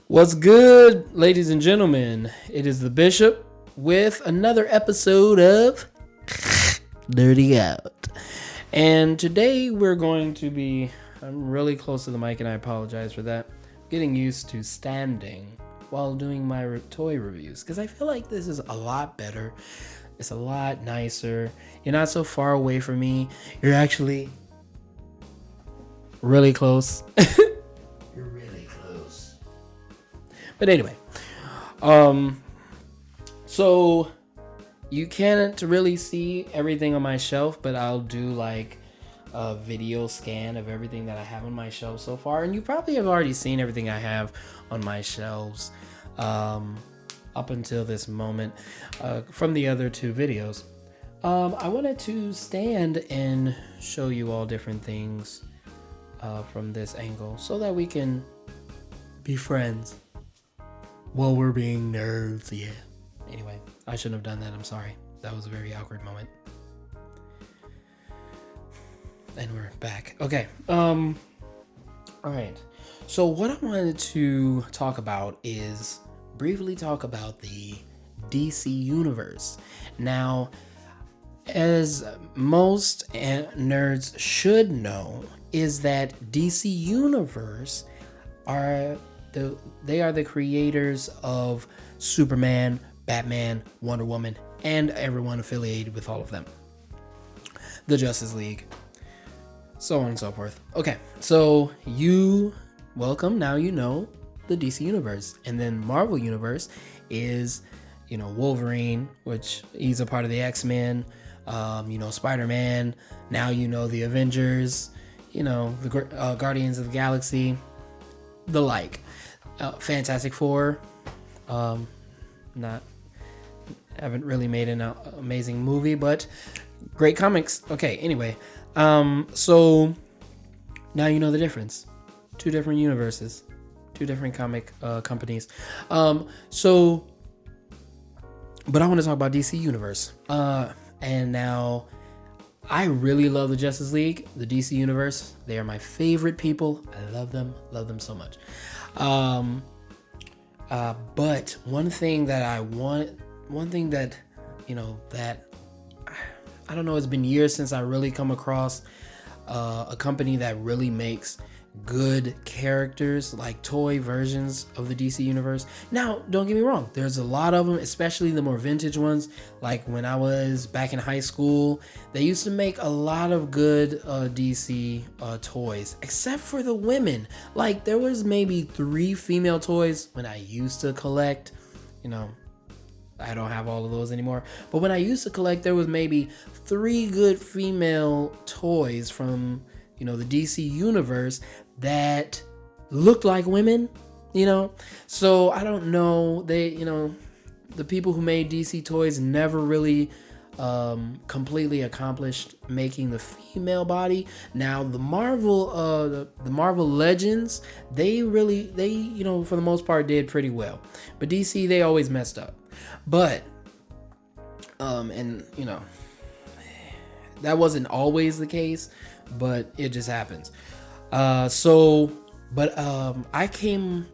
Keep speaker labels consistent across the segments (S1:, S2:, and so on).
S1: What's good, ladies and gentlemen? It is the Bishop with another episode of Dirty Out. And today we're going to be, I'm really close to the mic and I apologize for that, getting used to standing while doing my toy reviews because I feel like this is a lot better. It's a lot nicer. You're not so far away from me. You're actually really close. You're really close. But anyway, so you can't really see everything on my shelf, but I'll do like a video scan of everything that I have on my shelf so far. And you probably have already seen everything I have on my shelves up until this moment from the other two videos. I wanted to stand and show you all different things from this angle so that we can be friends while we're being nerds. Yeah. Anyway, I shouldn't have done that. I'm sorry. That was a very awkward moment. And we're back. Okay. All right. So what I wanted to talk about is briefly talk about the DC universe. Now, as most nerds should know, is that DC universe are the creators of Superman, Batman, Wonder Woman, and everyone affiliated with all of them. The Justice League, so on and so forth. Okay, so welcome. Now you know the DC universe, and then Marvel universe is, Wolverine, which he's a part of the X-Men. Spider-Man. Now the Avengers. The Guardians of the Galaxy. The like. Fantastic Four. Haven't really made an amazing movie, but great comics. Okay, anyway. So now you know the difference. Two different universes. Two different comic companies. But I want to talk about DC Universe. And now I really love the Justice League, the DC Universe. They are my favorite people. I love them so much. But one thing that I don't know, it's been years since I really come across a company that really makes good characters, like toy versions of the DC universe. Now, don't get me wrong, there's a lot of them, especially the more vintage ones. Like when I was back in high school, they used to make a lot of good DC toys, except for the women. Like there was maybe 3 female toys when I used to collect. I don't have all of those anymore, but when I used to collect, there was maybe 3 good female toys from the DC universe that looked like women, so I don't know, the people who made DC toys never really completely accomplished making the female body. Now the Marvel Legends, they for the most part did pretty well, but DC, they always messed up. But that wasn't always the case, but it just happens. I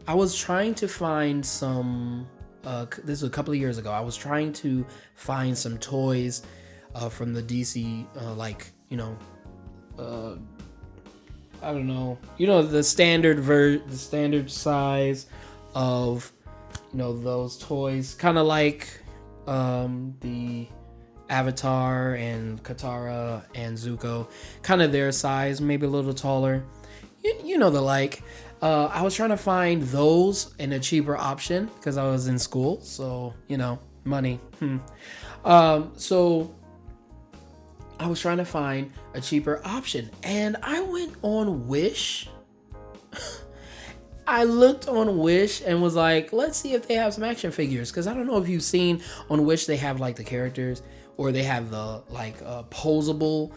S1: was trying to find some, this was a couple of years ago, I was trying to find some toys from the DC, I don't know, the standard size of, those toys, kind of like the Avatar and Katara and Zuko, kind of their size, maybe a little taller, the like. I was trying to find those in a cheaper option because I was in school, so money. So I was trying to find a cheaper option, and I went on Wish. I looked on Wish and was like, let's see if they have some action figures, because I don't know if you've seen on Wish, they have like the characters, or they have the posable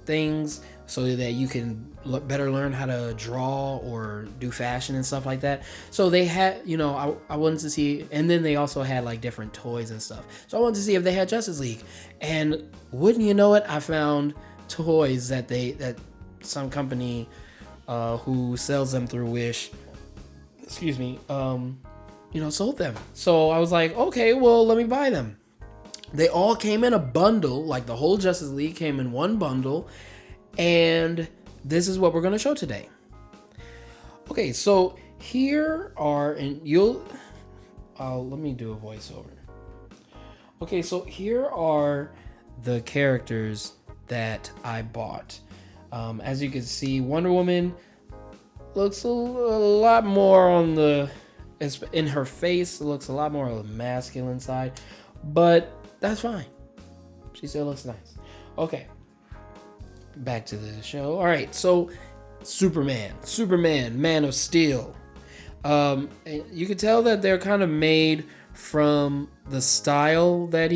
S1: things so that you can better learn how to draw or do fashion and stuff like that. So they had, I wanted to see, and then they also had like different toys and stuff. So I wanted to see if they had Justice League, and wouldn't you know it, I found toys that some company who sells them through Wish excuse me, sold them. So I was like, okay, well, let me buy them. They all came in a bundle, like the whole Justice League came in one bundle, and this is what we're going to show today. Okay, so here are, and let me do a voiceover. Okay, so here are the characters that I bought. As you can see, Wonder Woman looks a lot more on the, in her face, it looks a lot more on the masculine side, but that's fine. She still looks nice. Okay, back to the show. All right, so Superman, Man of Steel. You can tell that they're kind of made from the style that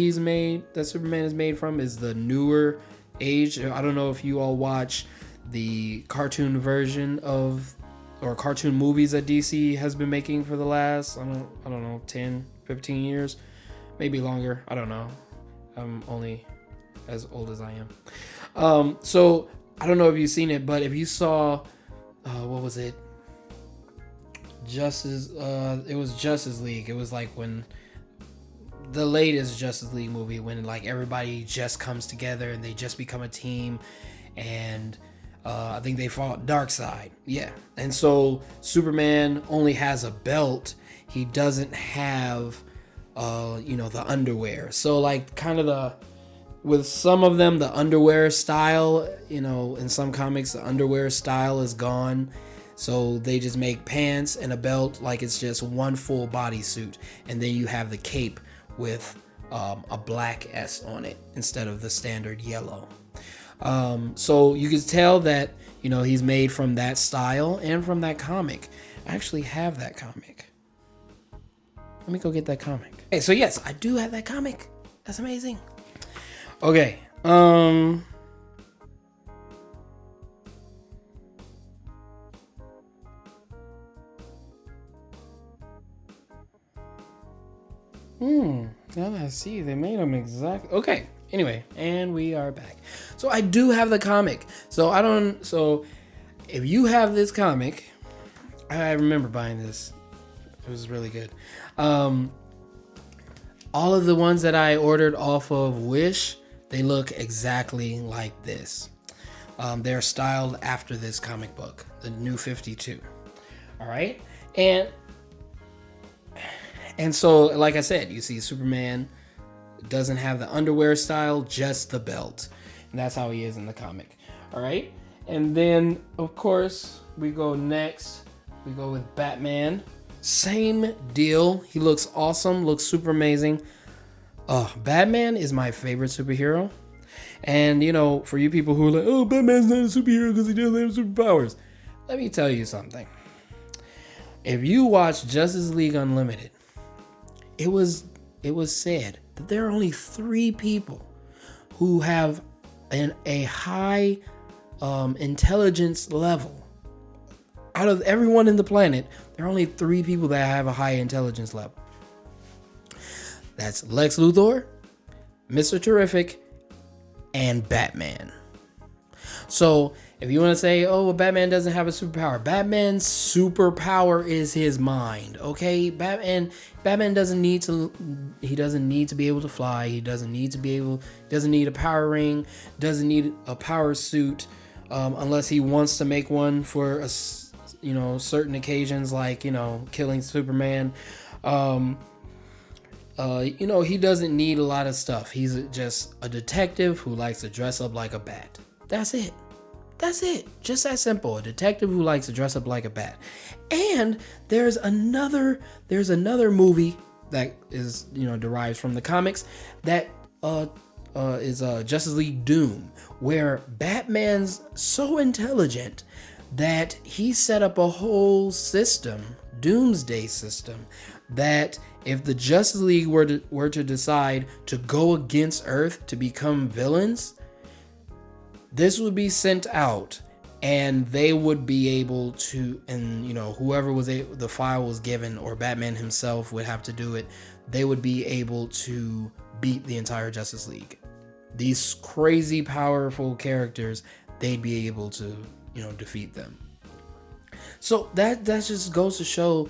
S1: Superman is made from is the newer age. I don't know if you all watch the cartoon version of, or cartoon movies that DC has been making for the last, I don't know, 10, 15 years, maybe longer. I don't know. I'm only as old as I am. So I don't know if you've seen it, but if you saw, what was it? It was Justice League. It was like when the latest Justice League movie, when like everybody just comes together and they just become a team, and I think they fought Darkseid. Yeah. And so Superman only has a belt. He doesn't have the underwear. So like kind of with some of them, the underwear style, in some comics, the underwear style is gone. So they just make pants and a belt, like it's just one full bodysuit. And then you have the cape with a black S on it instead of the standard yellow. So you can tell that, he's made from that style and from that comic. I actually have that comic. Let me go get that comic. Okay, so yes, I do have that comic. That's amazing. Okay. Now that I see, they made them exact. Okay. Anyway, and we are back. So I do have the comic. So if you have this comic, I remember buying this. It was really good. All of the ones that I ordered off of Wish, they look exactly like this. They're styled after this comic book, the New 52. All right. And so, like I said, you see Superman doesn't have the underwear style, just the belt. And that's how he is in the comic. All right. And then, of course, we go with Batman. Same deal. He looks awesome, looks super amazing. Batman is my favorite superhero. And, for you people who are like, oh, Batman's not a superhero because he doesn't have superpowers. Let me tell you something. If you watch Justice League Unlimited, it was said that there are only 3 people who have a high intelligence level. Out of everyone in the planet, there are only 3 people that have a high intelligence level. That's Lex Luthor, Mr. Terrific, and Batman. So if you want to say, oh, well, Batman doesn't have a superpower, Batman's superpower is his mind. Okay, Batman doesn't need to be able to fly. He doesn't need a power ring, doesn't need a power suit, unless he wants to make one for certain occasions, like killing Superman. He doesn't need a lot of stuff. He's just a detective who likes to dress up like a bat. That's it. Just that simple. A detective who likes to dress up like a bat. And there's another movie that is, derives from the comics that is Justice League Doom, where Batman's so intelligent that he set up a whole system, doomsday system, that if the Justice League were to decide to go against Earth to become villains, this would be sent out, and they would be able to, and whoever the file was given, or Batman himself would have to do it, they would be able to beat the entire Justice League. These crazy powerful characters, they'd be able to defeat them. So that just goes to show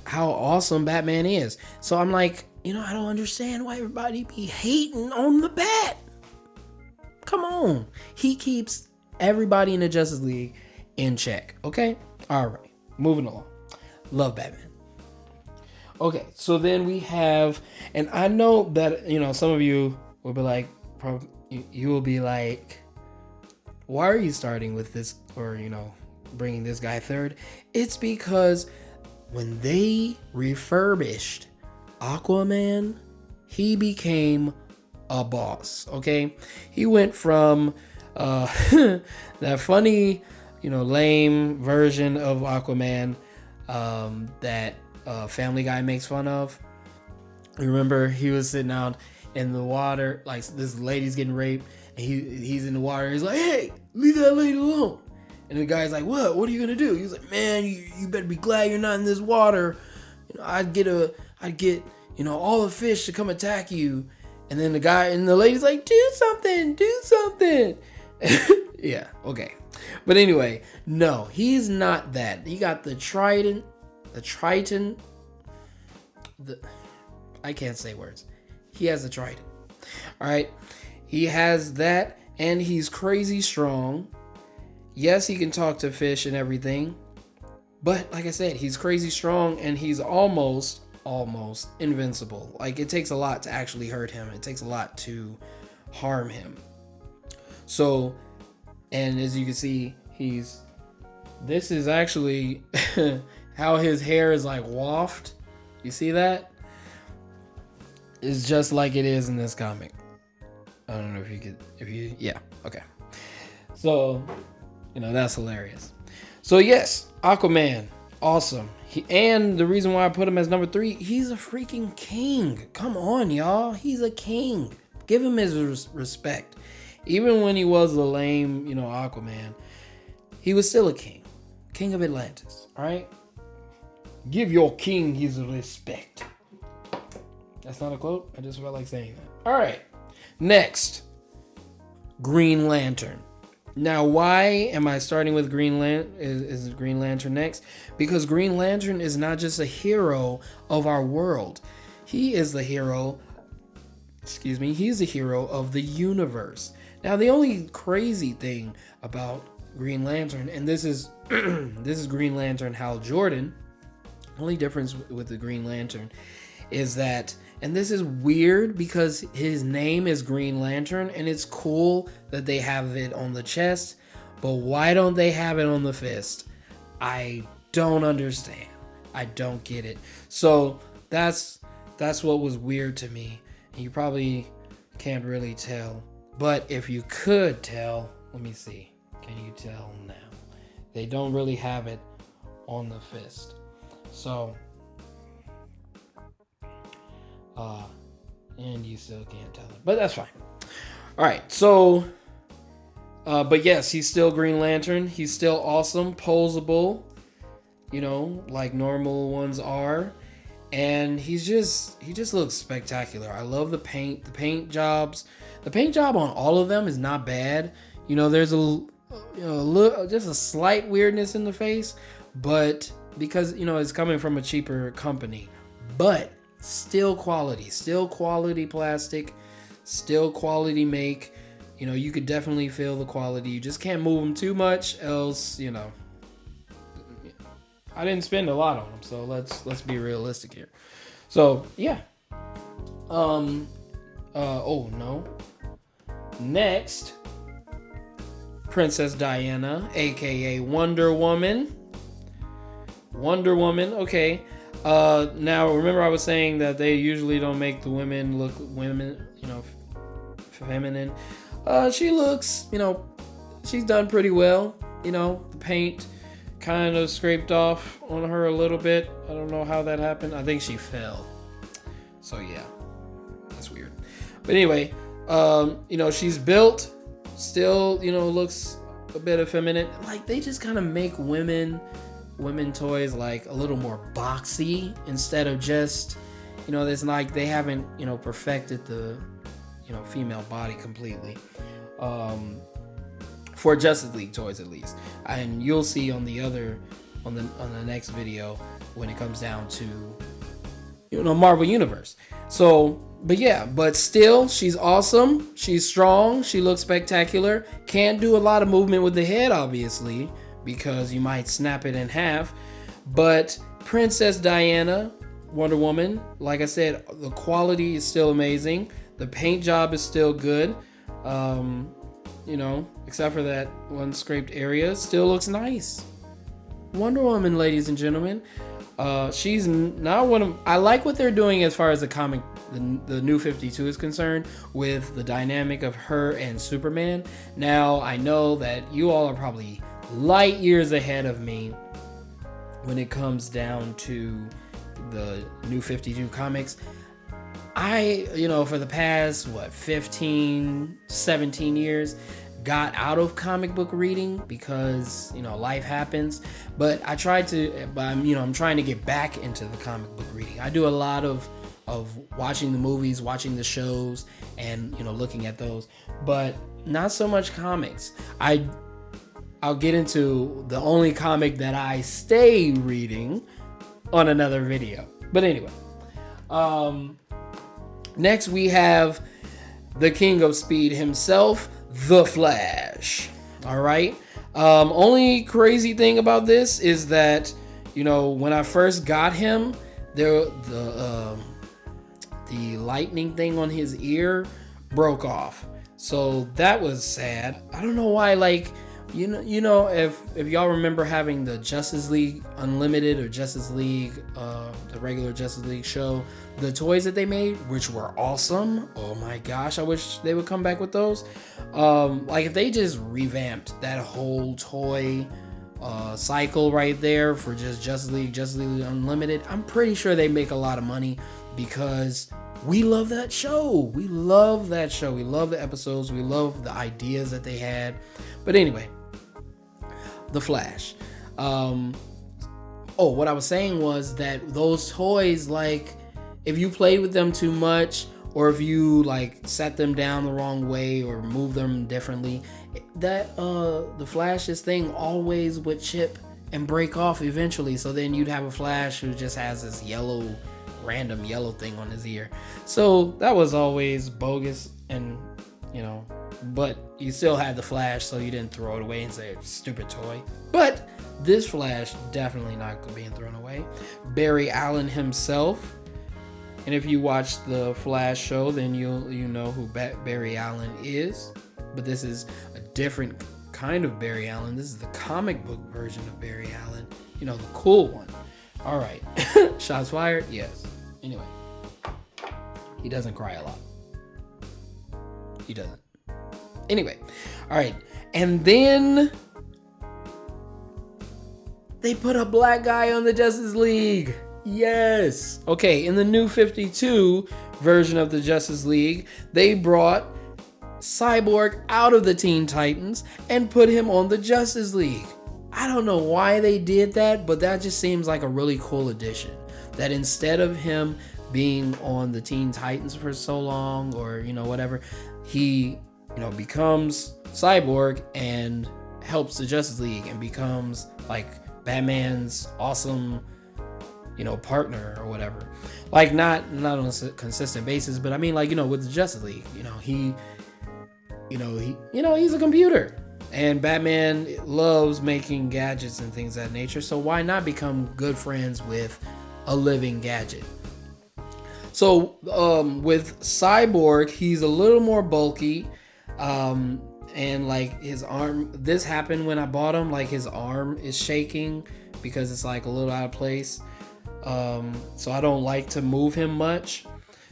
S1: how awesome Batman is. So I'm like, I don't understand why everybody be hating on the Bat. Come on. He keeps everybody in the Justice League in check. Okay? All right. Moving along. Love Batman. Okay, so then we have, and I know that, some of you will be like, you will be like, why are you starting with this, or, bringing this guy third? It's because when they refurbished Aquaman, he became a boss, okay? He went from that funny, lame version of Aquaman that Family Guy makes fun of. Remember, he was sitting out in the water, like this lady's getting raped, and he's in the water. He's like, "Hey, leave that lady alone." And the guy's like, "What? What are you gonna do?" He's like, "Man, you better be glad you're not in this water. I'd get all the fish to come attack you." And then the lady's like, "Do something, do something." Yeah, okay. But anyway, no, he's not that. He got the Triton. I can't say words. He has the Triton. All right. He has that, and he's crazy strong. Yes, he can talk to fish and everything. But like I said, he's crazy strong, and he's almost invincible. Like, it takes a lot to actually hurt him. It takes a lot to harm him. So, and as you can see, this is actually how his hair is like waft. You see that? It's just like it is in this comic. I don't know yeah, okay. So, that's hilarious. So yes, Aquaman, awesome. And the reason why I put him as number 3, he's a freaking king. Come on, y'all. He's a king. Give him his respect. Even when he was the lame, Aquaman, he was still a king. King of Atlantis, all right? Give your king his respect. That's not a quote. I just felt like saying that. All right. Next, Green Lantern. Now, why am I starting with Green Lantern? Is Green Lantern next? Because Green Lantern is not just a hero of our world. He is the hero. He's the hero of the universe. Now, the only crazy thing about Green Lantern, and this is Green Lantern Hal Jordan. Only difference with the Green Lantern is that, and this is weird because his name is Green Lantern, and it's cool that they have it on the chest, but why don't they have it on the fist? I don't understand. I don't get it. So that's what was weird to me. You probably can't really tell, but if you could tell, let me see. Can you tell now? They don't really have it on the fist. So, and you still can't tell it, but that's fine. All right, so, but yes, he's still Green Lantern. He's still awesome, posable, like normal ones are, and he just looks spectacular. I love the paint. The paint job on all of them is not bad. There's just a slight weirdness in the face, but because it's coming from a cheaper company, but still quality plastic, still quality make. You could definitely feel the quality. You just can't move them too much, else I didn't spend a lot on them, so let's be realistic here. So yeah. Oh no. Next, Princess Diana, aka Wonder Woman. Okay. Now remember I was saying that they usually don't make the women look feminine. She's done pretty well. The paint kind of scraped off on her a little bit. I don't know how that happened. I think she fell. So yeah, that's weird. But anyway, she's built, still, looks a bit effeminate. Like, they just kind of make women toys like a little more boxy instead of just, it's like they haven't, perfected the, female body completely. For Justice League toys, at least. And you'll see on the other on the next video when it comes down to, you know, Marvel Universe. So, but yeah, but still, she's awesome. She's strong. She looks spectacular. Can't do a lot of movement with the head, obviously, because you might snap it in half. But Princess Diana, Wonder Woman, like I said, the quality is still amazing. The paint job is still good. You know, except for that one scraped area, still looks nice. Wonder Woman, ladies and gentlemen. She's not one of... I like what they're doing as far as the comic, the New 52 is concerned, with the dynamic of her and Superman. Now, I know that you all are probably light years ahead of me when it comes down to the New 52 comics. You know, for the past, 15, 17 years, got out of comic book reading because, you know, life happens. But I'm trying to get back into the comic book reading. I do a lot of watching the movies, watching the shows, and, you know, looking at those, but not so much comics. I'll get into the only comic that I stay reading on another video. But anyway, next we have the King of Speed himself, The Flash. All right. Only crazy thing about this is that, you know, when I first got him, the lightning thing on his ear broke off. So that was sad. I don't know why. Like, you know, if y'all remember having the Justice League Unlimited or Justice League, the regular Justice League show, the toys that they made, which were awesome. Oh my gosh, I wish they would come back with those. Like if they just revamped that whole toy cycle right there for just Justice League Unlimited, I'm pretty sure they make a lot of money because we love that show. We love that show. We love the episodes. We love the ideas that they had. But anyway, The Flash. What I was saying was that those toys, like, if you played with them too much, or if you like set them down the wrong way or move them differently, that the Flash's thing always would chip and break off eventually. So then you'd have a Flash who just has this random yellow thing on his ear. So that was always bogus, and you know, but you still had the Flash, so you didn't throw it away and say stupid toy. But this Flash definitely not being thrown away. Barry Allen himself. And if you watch the Flash show, then you know who Barry Allen is. But this is a different kind of Barry Allen. This is the comic book version of Barry Allen. You know, the cool one. All right. Shots fired? Yes. Anyway. He doesn't cry a lot. He doesn't. Anyway. All right. And then they put a black guy on the Justice League. Yes. Okay, in the New 52 version of the Justice League, they brought Cyborg out of the Teen Titans and put him on the Justice League. I don't know why they did that, but that just seems like a really cool addition. That instead of him being on the Teen Titans for so long, or, you know, whatever, he, you know, becomes Cyborg and helps the Justice League and becomes like Batman's awesome, you know, partner or whatever. Like not on a consistent basis, but I mean, like, you know, with the Justice League, he's a computer, and Batman loves making gadgets and things of that nature. So why not become good friends with a living gadget? So with Cyborg, he's a little more bulky, and like his arm. This happened when I bought him. Like his arm is shaking because it's like a little out of place. So I don't like to move him much.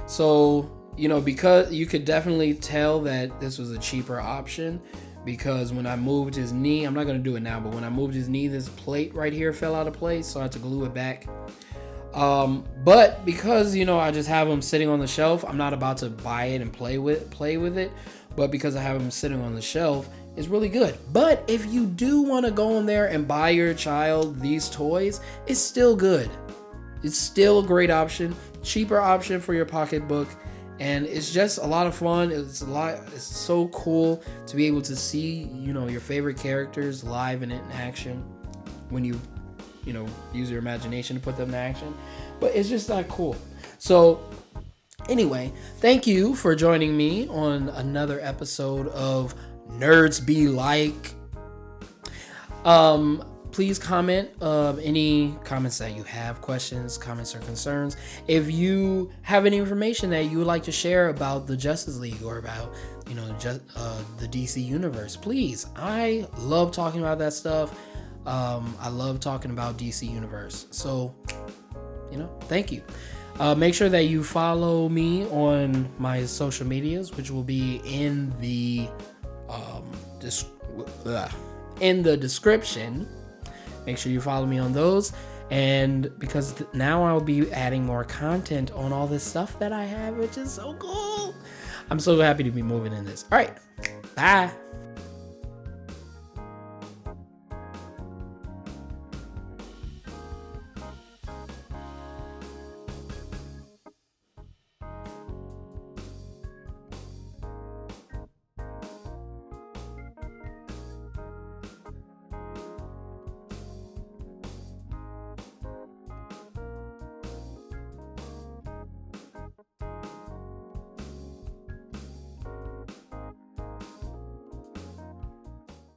S1: So, you know, because you could definitely tell that this was a cheaper option, because when I moved his knee, I'm not going to do it now, but when I moved his knee, this plate right here fell out of place, so I had to glue it back. But because, you know, I just have him sitting on the shelf, I'm not about to buy it and play with it, but because I have him sitting on the shelf, it's really good. But if you do want to go in there and buy your child these toys, it's still good. It's still a great option, cheaper option for your pocketbook, and it's just a lot of fun. It's so cool to be able to see, you know, your favorite characters live and in action when you use your imagination to put them in action. But it's just that cool. So anyway, thank you for joining me on another episode of Nerds Be Like. Please comment any comments that you have, questions, comments, or concerns. If you have any information that you would like to share about the Justice League or about, the DC universe, please. I love talking about that stuff. I love talking about DC universe. So, thank you. Make sure that you follow me on my social medias, which will be in the description. Make sure you follow me on those. And because now I'll be adding more content on all this stuff that I have, which is so cool. I'm so happy to be moving in this. All right. Bye.